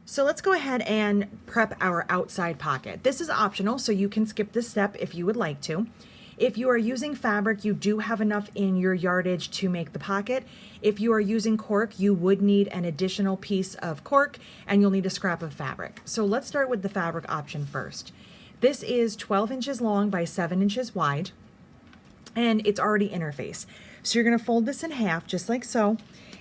So let's go ahead and prep our outside pocket. This is optional, so you can skip this step if you would like to. If you are using fabric, you do have enough in your yardage to make the pocket. If you are using cork, you would need an additional piece of cork and you'll need a scrap of fabric. So let's start with the fabric option first. This is 12 inches long by 7 inches wide, and it's already interfaced. So you're gonna fold this in half just like so,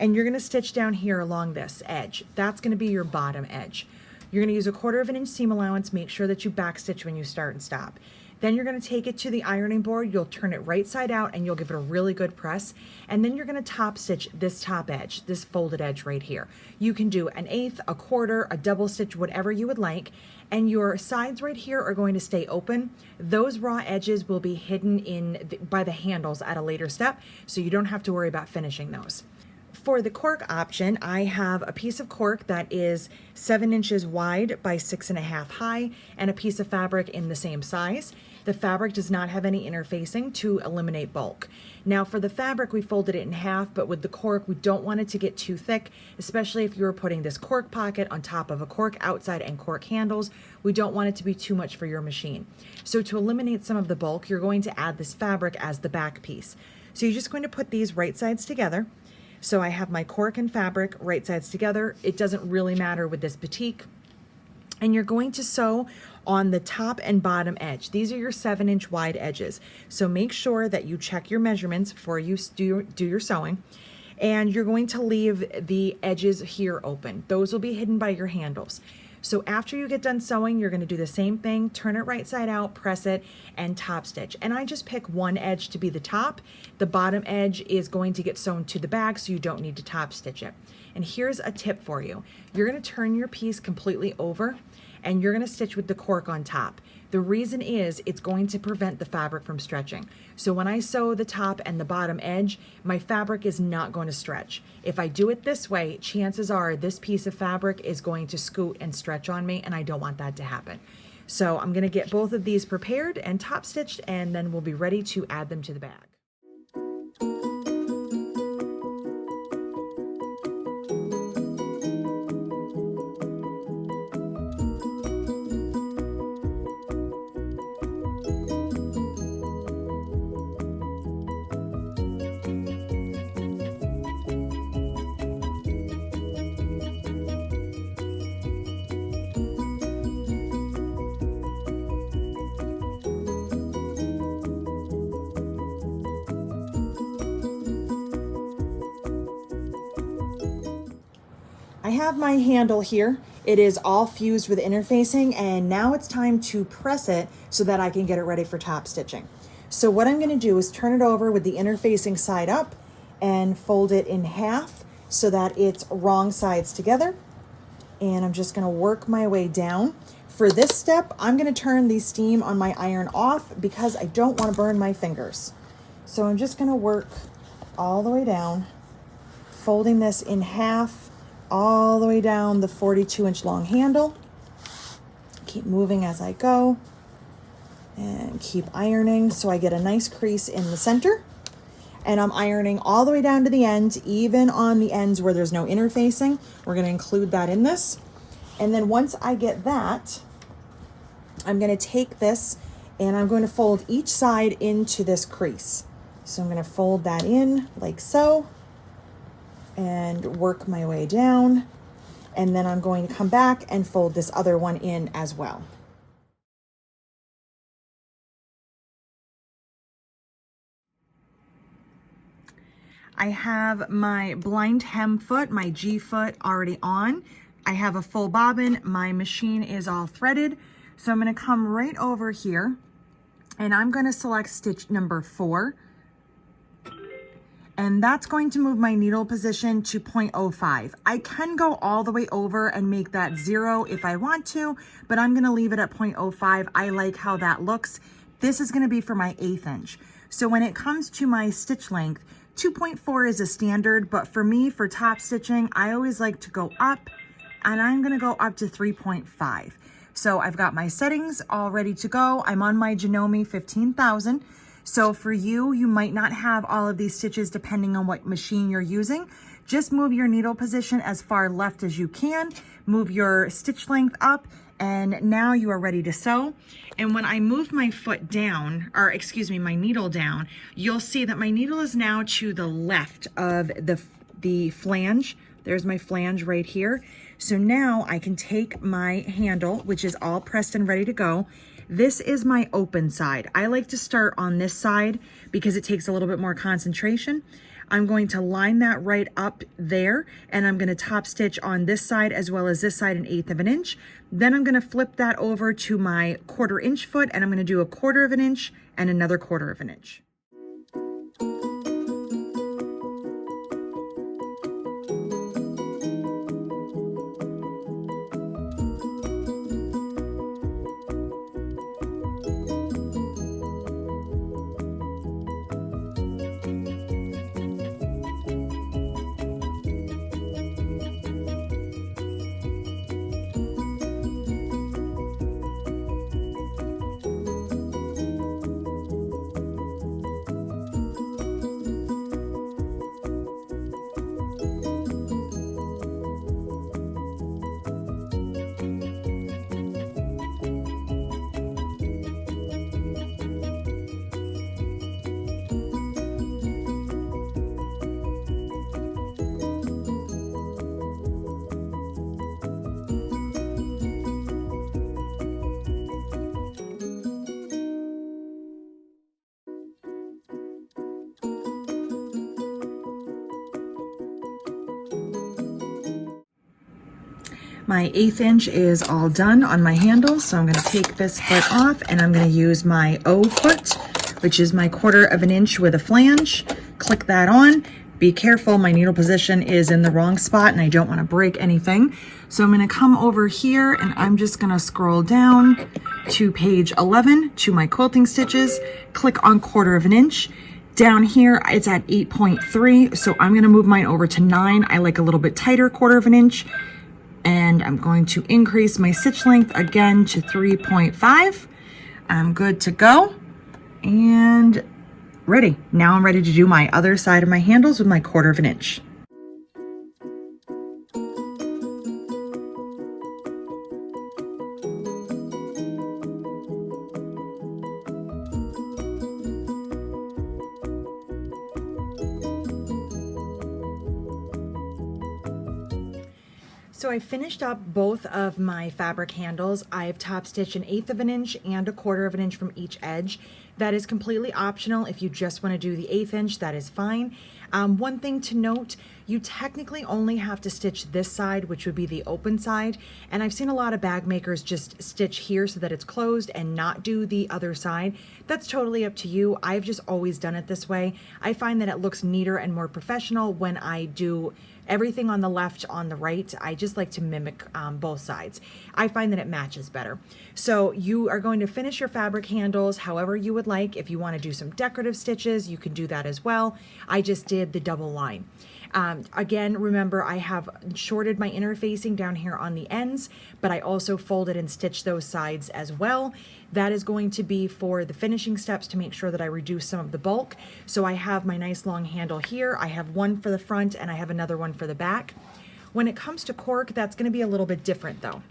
and you're gonna stitch down here along this edge. That's gonna be your bottom edge. You're gonna use a 1/4 inch seam allowance. Make sure that you backstitch when you start and stop. Then you're gonna take it to the ironing board. You'll turn it right side out and you'll give it a really good press. And then you're gonna top stitch this top edge, this folded edge right here. You can do an 1/8, a 1/4, a double stitch, whatever you would like. And your sides right here are going to stay open. Those raw edges will be hidden by the handles at a later step, so you don't have to worry about finishing those. For the cork option, I have a piece of cork that is 7 inches wide by 6.5 high and a piece of fabric in the same size. The fabric does not have any interfacing to eliminate bulk. Now for the fabric, we folded it in half, but with the cork, we don't want it to get too thick, especially if you're putting this cork pocket on top of a cork outside and cork handles. We don't want it to be too much for your machine. So to eliminate some of the bulk, you're going to add this fabric as the back piece. So you're just going to put these right sides together. So I have my cork and fabric right sides together. It doesn't really matter with this batik. And you're going to sew on the top and bottom edge. These are your 7-inch wide edges. So make sure that you check your measurements before you do your sewing. And you're going to leave the edges here open. Those will be hidden by your handles. So after you get done sewing, you're going to do the same thing, turn it right side out, press it, and top stitch. And I just pick one edge to be the top. The bottom edge is going to get sewn to the bag, so you don't need to top stitch it. And here's a tip for you. You're going to turn your piece completely over, and you're going to stitch with the cork on top. The reason is it's going to prevent the fabric from stretching. So when I sew the top and the bottom edge, my fabric is not going to stretch. If I do it this way, chances are this piece of fabric is going to scoot and stretch on me, and I don't want that to happen. So I'm going to get both of these prepared and top stitched, and then we'll be ready to add them to the bag. I have my handle here. It is all fused with interfacing, and now it's time to press it so that I can get it ready for top stitching. So what I'm going to do is turn it over with the interfacing side up and fold it in half so that it's wrong sides together. And I'm just going to work my way down. For this step, I'm going to turn the steam on my iron off because I don't want to burn my fingers. So I'm just going to work all the way down, folding this in half all the way down the 42-inch long handle. Keep moving as I go and keep ironing so I get a nice crease in the center. And I'm ironing all the way down to the end, even on the ends where there's no interfacing. We're going to include that in this. And then once I get that, I'm going to take this and I'm going to fold each side into this crease. So I'm going to fold that in like so and work my way down. And then I'm going to come back and fold this other one in as well. I have my blind hem foot, my G foot already on. I have a full bobbin. My machine is all threaded. So I'm going to come right over here and I'm going to select stitch number 4. And that's going to move my needle position to 0.05. I can go all the way over and make that 0 if I want to, but I'm gonna leave it at 0.05. I like how that looks. This is gonna be for my 1/8 inch. So when it comes to my stitch length, 2.4 is a standard, but for me, for top stitching, I always like to go up, and I'm gonna go up to 3.5. So I've got my settings all ready to go. I'm on my Janome 15,000. So for you, you might not have all of these stitches depending on what machine you're using. Just move your needle position as far left as you can, move your stitch length up, and now you are ready to sew. And when I move my foot down, or excuse me, my needle down, you'll see that my needle is now to the left of the flange. There's my flange right here. So now I can take my handle, which is all pressed and ready to go. This is my open side. I like to start on this side because it takes a little bit more concentration. I'm going to line that right up there, and I'm going to top stitch on this side as well as this side 1/8 of an inch. Then I'm going to flip that over to my 1/4 inch foot, and I'm going to do 1/4 of an inch and another 1/4 of an inch. My 1/8 inch is all done on my handle, so I'm going to take this foot off and I'm going to use my O foot, which is my 1/4 of an inch with a flange. Click that on. Be careful, my needle position is in the wrong spot and I don't want to break anything. So I'm going to come over here and I'm just going to scroll down to page 11 to my quilting stitches, click on 1/4 of an inch. Down here, it's at 8.3, so I'm going to move mine over to 9. I like a little bit tighter 1/4 of an inch. And I'm going to increase my stitch length again to 3.5. I'm good to go and ready. Now I'm ready to do my other side of my handles with my 1/4 of an inch. So I finished up both of my fabric handles. I've top stitched 1/8 of an inch and 1/4 of an inch from each edge. That is completely optional. If you just want to do the 1/8 inch, that is fine. One thing to note, you technically only have to stitch this side, which would be the open side. And I've seen a lot of bag makers just stitch here so that it's closed and not do the other side. That's totally up to you. I've just always done it this way. I find that it looks neater and more professional when I do everything on the left on the right. I just like to mimic both sides. I find that it matches better. So you are going to finish your fabric handles however you would like. If you want to do some decorative stitches, you can do that as well. I just did the double line. Again, remember I have shorted my interfacing down here on the ends, but I also folded and stitched those sides as well. That is going to be for the finishing steps to make sure that I reduce some of the bulk. So I have my nice long handle here. I have one for the front and I have another one for the back. When it comes to cork, that's going to be a little bit different though.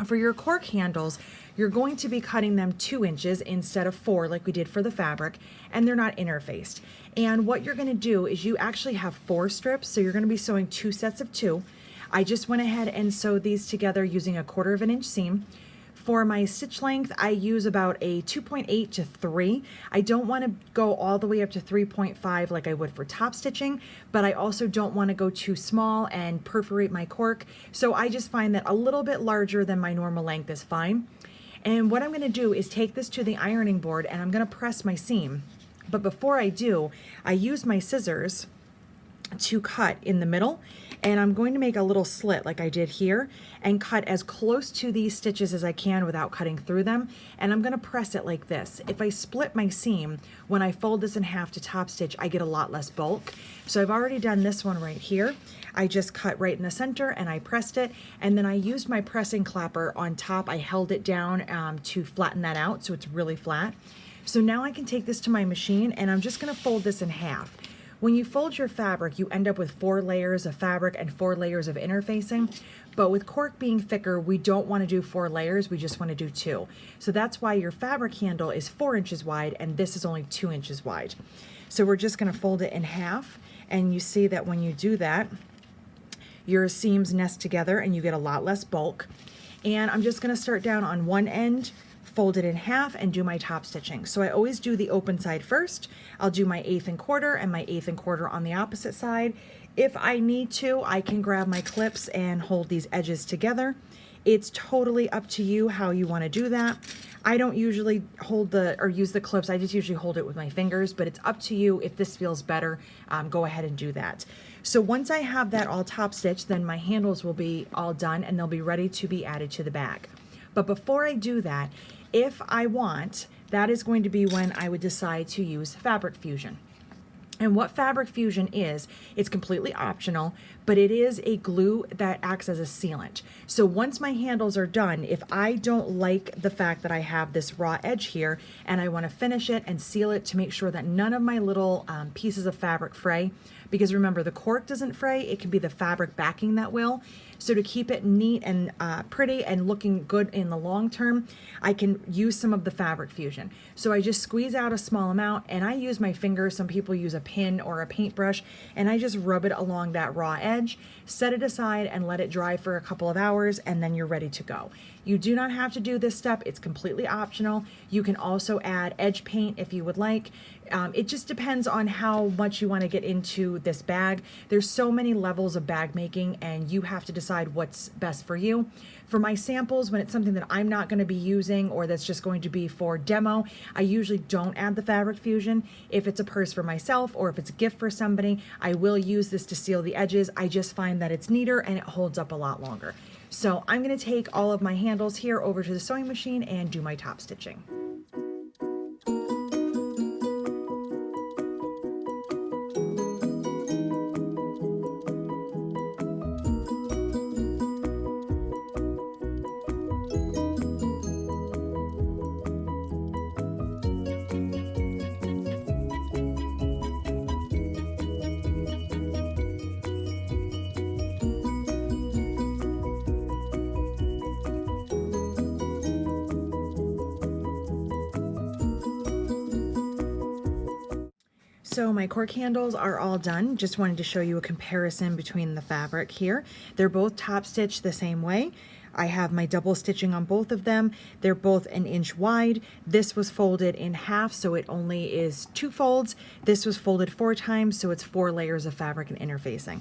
For your cork handles, you're going to be cutting them 2 inches instead of 4 like we did for the fabric, and they're not interfaced. And what you're going to do is you actually have 4 strips, so you're going to be sewing 2 sets of 2. I just went ahead and sewed these together using 1/4 of an inch seam. For my stitch length, I use about a 2.8 to 3. I don't want to go all the way up to 3.5 like I would for top stitching, but I also don't want to go too small and perforate my cork. So I just find that a little bit larger than my normal length is fine. And what I'm going to do is take this to the ironing board and I'm going to press my seam. But before I do, I use my scissors to cut in the middle, and I'm going to make a little slit like I did here and cut as close to these stitches as I can without cutting through them, and I'm going to press it like this. If I split my seam, when I fold this in half to top stitch, I get a lot less bulk. So I've already done this one right here. I just cut right in the center and I pressed it, and then I used my pressing clapper on top. I held it down to flatten that out so it's really flat. So now I can take this to my machine and I'm just gonna fold this in half. When you fold your fabric, you end up with 4 layers of fabric and 4 layers of interfacing. But with cork being thicker, we don't want to do 4 layers, we just want to do 2. So that's why your fabric handle is 4 inches wide and this is only 2 inches wide. So we're just going to fold it in half, and you see that when you do that, your seams nest together and you get a lot less bulk. And I'm just going to start down on one end, fold it in half, and do my top stitching. So I always do the open side first. I'll do my 1/8 and 1/4 and my 1/8 and 1/4 on the opposite side. If I need to, I can grab my clips and hold these edges together. It's totally up to you how you want to do that. I don't usually hold or use the clips. I just usually hold it with my fingers, but it's up to you. If this feels better, go ahead and do that. So once I have that all top stitched, then my handles will be all done and they'll be ready to be added to the bag. But before I do that, if I want, that is going to be when I would decide to use Fabric Fusion. And what Fabric Fusion is, it's completely optional, but it is a glue that acts as a sealant. So once my handles are done, if I don't like the fact that I have this raw edge here and I want to finish it and seal it to make sure that none of my little pieces of fabric fray, because remember, the cork doesn't fray, it can be the fabric backing that will. So to keep it neat and pretty and looking good in the long term, I can use some of the Fabric Fusion. So I just squeeze out a small amount and I use my fingers. Some people use a pin or a paintbrush, and I just rub it along that raw edge, set it aside and let it dry for a couple of hours, and then you're ready to go. You do not have to do this step. It's completely optional. You can also add edge paint if you would like. It just depends on how much you want to get into this bag. There's so many levels of bag making and you have to decide what's best for you. For my samples, when it's something that I'm not going to be using or that's just going to be for demo, I usually don't add the Fabric Fusion. If it's a purse for myself or if it's a gift for somebody, I will use this to seal the edges. I just find that it's neater and it holds up a lot longer. So I'm going to take all of my handles here over to the sewing machine and do my top stitching. So my cork handles are all done. Just wanted to show you a comparison between the fabric here. They're both top stitched the same way. I have my double stitching on both of them. They're both 1 inch wide. This was folded in half, so it only is 2 folds. This was folded 4 times, so it's 4 layers of fabric and interfacing.